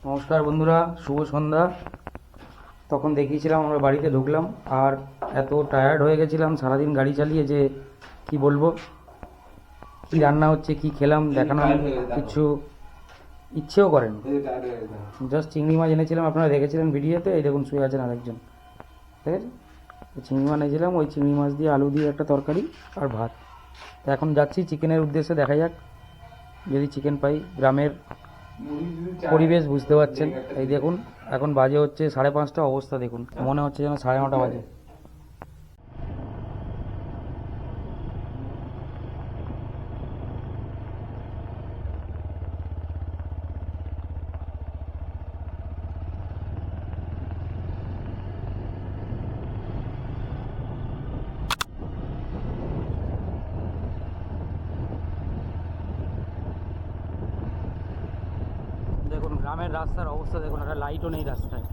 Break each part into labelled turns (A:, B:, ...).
A: নমস্কার বন্ধুরা, শুভ সন্ধ্যা। তখন দেখিয়েছিলাম আমরা বাড়িতে ঢুকলাম, আর এত টায়ার্ড হয়ে গেছিলাম সারাদিন গাড়ি চালিয়ে যে কি বলবো। কি রান্না হচ্ছে, কি খেলাম দেখানো কিছু ইচ্ছেও করেন। জাস্ট চিংড়ি মাছ এনেছিলাম, আপনারা দেখেছিলেন ভিডিওতে। এই দেখুন শুয়ে আছেন আরেকজন, ঠিক আছে। চিংড়ি মাছ এনেছিলাম, ওই চিংড়ি মাছ দিয়ে আলু দিয়ে একটা তরকারি আর ভাত। তো এখন যাচ্ছি চিকেনের উদ্দেশ্যে, দেখা যাক যদি চিকেন পাই। গ্রামের পরিবেশ বুঝতে পারছেন। এই দেখুন এখন বাজে হচ্ছে 5:30, অবস্থা দেখুন, মনে হচ্ছে যেন 9:30 বাজে। দেখুন গ্রামের রাস্তার অবস্থা দেখুন, একটা লাইটও নেই রাস্তায়।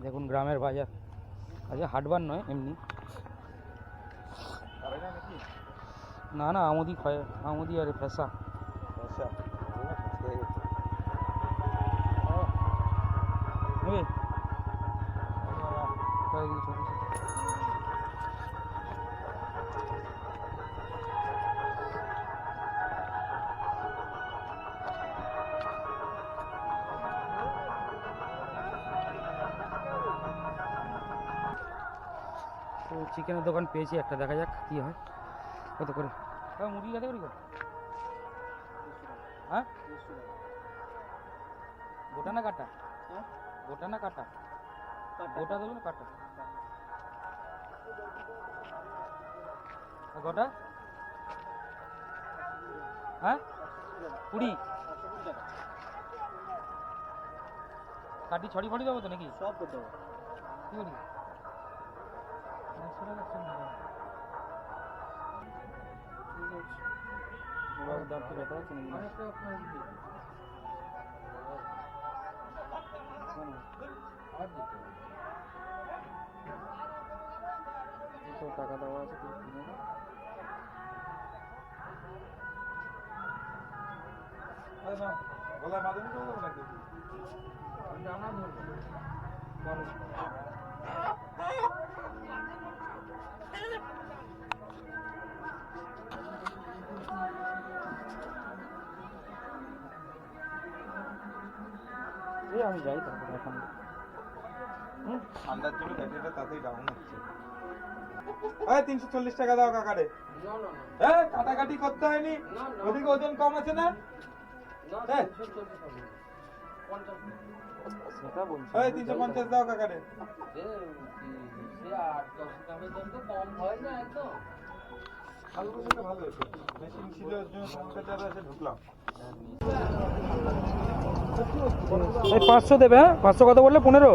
A: দেখুন গ্রামের বাজার, আচ্ছা হাটবার নয় এমনি। না না, আমুদি খয়, আমুদি আরে ফেসা তো চিকেনের দোকান পেয়েছি একটা, দেখা যাক কি হয়, কত করে। মুরগি কত করে? হ্যাঁ, গোটা না কাটা? গোটা না কাটা? গোটা দেবো না কাটা? গোটা? হ্যাঁ 20। কাটি ছড়ি ফড়ি দেবো তো নাকি? সব দেবো। কি করি? টাকা দেওয়া আছে, আমি যাই তারপরে এখন।
B: ঠান্ডার জন্য ব্যাটারিটা তাতেই ডাউন হচ্ছে। 340 টাকা দাও কাকারে। কাটাকাটি করতে হয়নি, ওদিকে ওজন কম আছে না?
A: সেটা বলছি।
B: 350 দাও কাকারে। ভালো হয়েছে, মেশিন ছিল সমস্যাটা আছে, ঢুকলাম।
A: 500 দেবে। হ্যাঁ 500 কত বললে? 15।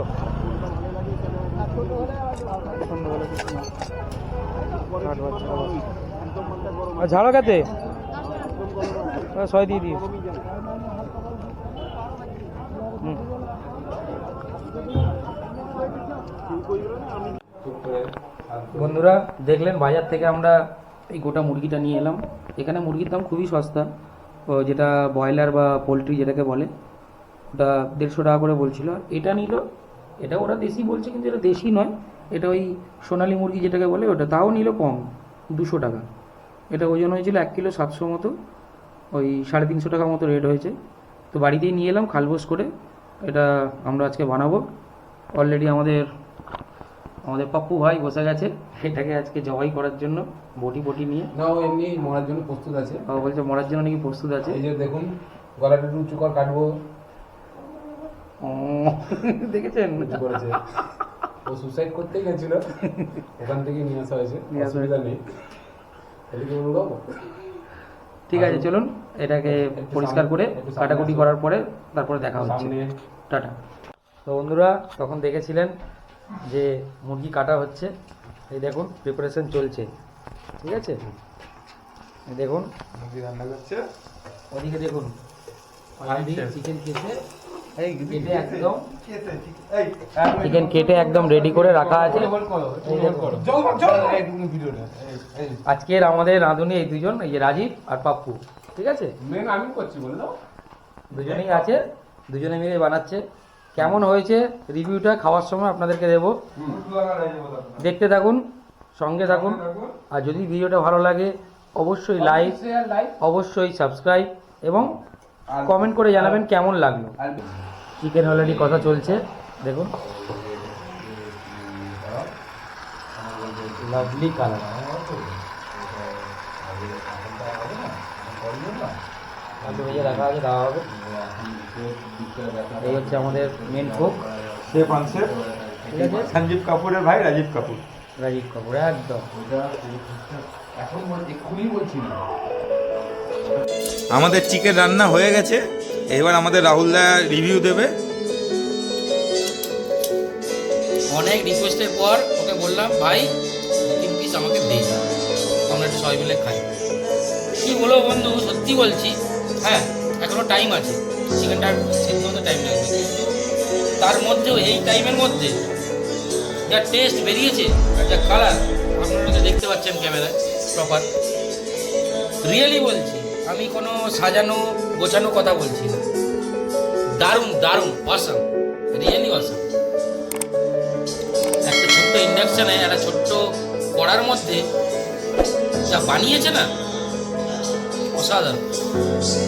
A: ঝাড়ো খেতে 100 দিয়ে দিই। বন্ধুরা দেখলেন, বাজার থেকে আমরা এই গোটা মুরগিটা নিয়ে এলাম। এখানে মুরগির দাম খুবই সস্তা, যেটা ব্রয়লার বা পোলট্রি যেটাকে বলে, ওটা 150 টাকা করে বলছিল। এটা নিল, এটা ওরা দেশি বলছে কিন্তু এটা দেশি নয়, এটা ওই সোনালি মুরগি যেটাকে বলে ওটা, তাও নিল কম, 200 টাকা। এটা ওজন হয়েছিল 1 কিলো 700 মতো, ওই 350 টাকা মতো রেট হয়েছে। তো বাড়িতেই নিয়ে এলাম খালবোস করে, এটা আমরা আজকে বানাবো। অলরেডি আমাদের পাপ্পু ভাই বসে গেছে এটাকে আজকে জবাই করার জন্য, বটি নিয়ে।
C: না, ও এমনি মরার জন্য প্রস্তুত আছে।
A: ও বলছে মরার জন্য নাকি প্রস্তুত আছে।
C: এই যে দেখুন, গলাটা একটু উঁচু কর, কাটবো।
A: দেখেছেন
C: করেছে, ও সুসাইড করতেই গেছিল, ওখান থেকে নিয়ে আসা হয়েছে, অসুবিধা নেই।
A: ঠিক আছে, চলুন এটাকে পরিষ্কার করে কাটাকুটি করার পরে তারপরে দেখা হচ্ছে। টাটা। বন্ধুরা তখন দেখেছিলেন যে মুরগি কাটা হচ্ছে, এই দেখুন প্রিপারেশন চলছে, ঠিক আছে। এই দেখুন
B: মুরগি রান্না করছে।
A: ওদিকে দেখুন হালদি চিকেন কেটে একদম চিকেন কেটে একদম রেডি করে রাখা আছে। আজকের আমাদের রাঁধুনি এই দুজন, এই যে রাজীব আর পাপ্পু, ঠিক আছে।
C: মেন আমি করছি বললো,
A: দুজনেই আছে, দুজনে মিলে বানাচ্ছে। কেমন হয়েছে রিভিউটা খাওয়ার সময় আপনাদেরকে দেবো, দেখতে থাকুন, সঙ্গে থাকুন। আর যদি ভিডিওটা ভালো লাগে অবশ্যই লাইক, অবশ্যই সাবস্ক্রাইব এবং কমেন্ট করে জানাবেন কেমন লাগলো। চিকেন অলরেডি কথা চলছে, দেখুন লাভলি কালার। আলু ভেজে রাখা আছে, দেওয়া হবে। এই হচ্ছে আমাদের main cook,
B: chef on chef,
A: ঠিক আছে,
B: সঞ্জীব কাপুরের ভাই রাজীব কাপুর।
A: রাজীব কাপুর একদম।
C: এখন এক্ষুনি বলছি না।
B: আমাদের চিকেন রান্না হয়ে গেছে, এবার আমাদের রাহুলদা রিভিউ দেবে।
A: অনেক রিকোয়েস্টের পর ওকে বললাম ভাই 2-3 পিস আমাকে দে, আমরা একটু সবাই মিলে খাই। কি বলো বন্ধু, সত্যি বলছি, হ্যাঁ এখনো টাইম আছে, চিকেনটা সেদ্ধ হতে টাইম লাগবে, কিন্তু তার মধ্যেও এই টাইমের মধ্যে যা টেস্ট বেরিয়েছে আর যা কালার আপনারা তো দেখতে পাচ্ছেন ক্যামেরায় প্রপার, রিয়েলি বলছি, আমি কোনো সাজানো গোছানো কথা বলছি না, দারুণ দারুণ অসাম, রিয়েলি অসাম। একটা ছোট্ট ইন্ডাকশানে একটা ছোট্ট কড়ার মধ্যে যা বানিয়েছে না, অসাধারণ।